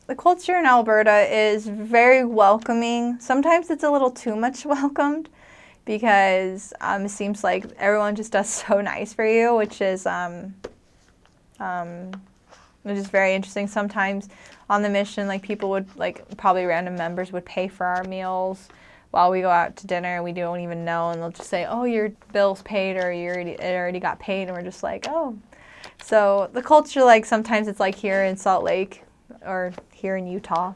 the culture in Alberta is very welcoming. Sometimes it's a little too much welcomed because it seems like everyone just does so nice for you, which is very interesting. Sometimes on the mission, like people would, like probably random members would pay for our meals while we go out to dinner and we don't even know, and they'll just say, oh, your bill's paid, or it already got paid, and we're just like, oh. So the culture, like sometimes it's like here in Salt Lake or here in Utah,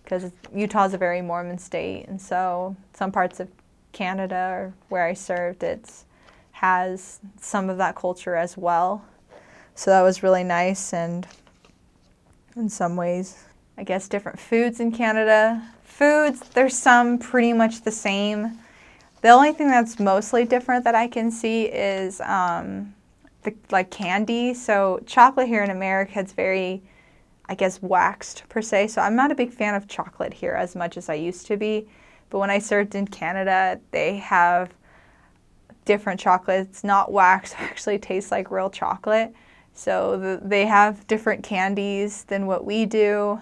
because Utah is a very Mormon state, and so some parts of Canada or where I served, has some of that culture as well. So that was really nice, and in some ways, I guess different foods in Canada. Foods, there's some pretty much the same. The only thing that's mostly different that I can see is like candy. So chocolate here in America is very, I guess, waxed per se. So I'm not a big fan of chocolate here as much as I used to be. But when I served in Canada, they have different chocolates, not wax, actually tastes like real chocolate. So they have different candies than what we do.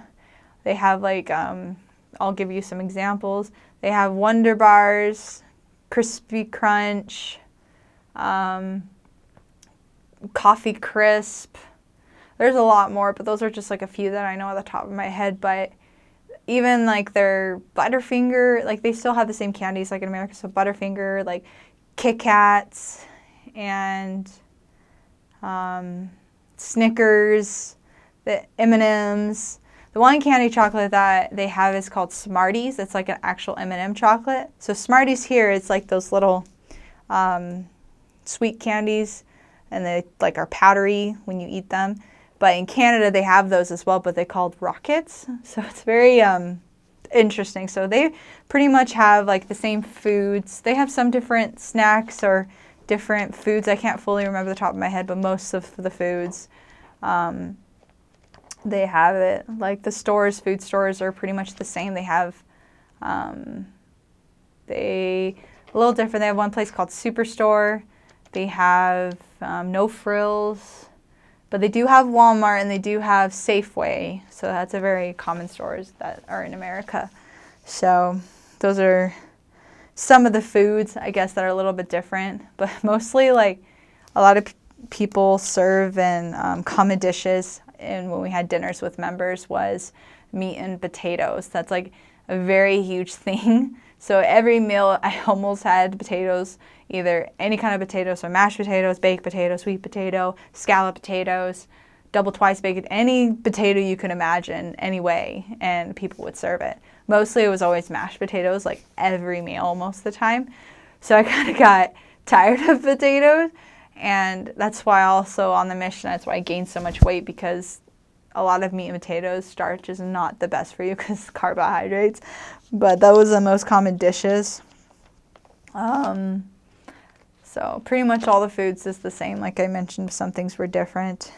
They have like, I'll give you some examples. They have Wonder Bars, Crispy Crunch, Coffee Crisp. There's a lot more, but those are just like a few that I know at the top of my head. But even like their Butterfinger, like they still have the same candies like in America. So Butterfinger, like Kit Kats, and Snickers, the M&Ms. The one candy chocolate that they have is called Smarties. It's like an actual M&M chocolate. So Smarties here, it's like those little sweet candies, and they like are powdery when you eat them. But in Canada, they have those as well, but they're called Rockets. So it's very interesting. So they pretty much have like the same foods. They have some different snacks or different foods. I can't fully remember the top of my head, but most of the foods, they have it. Like the stores, food stores are pretty much the same. They have, a little different. They have one place called Superstore. They have No Frills. But they do have Walmart and they do have Safeway. So that's a very common stores that are in America. So those are some of the foods, I guess, that are a little bit different. But mostly like a lot of people serve and common dishes. And when we had dinners with members was meat and potatoes. That's like a very huge thing. So every meal I almost had potatoes, either any kind of potatoes, so mashed potatoes, baked potatoes, sweet potato, scallop potatoes, double twice baked, any potato you can imagine, any way, and people would serve it. Mostly it was always mashed potatoes, like every meal most of the time. So I kind of got tired of potatoes, and that's why also on the mission, that's why I gained so much weight, because a lot of meat and potatoes, starch is not the best for you because carbohydrates. But that was the most common dishes. So pretty much all the foods is the same. Like I mentioned, some things were different.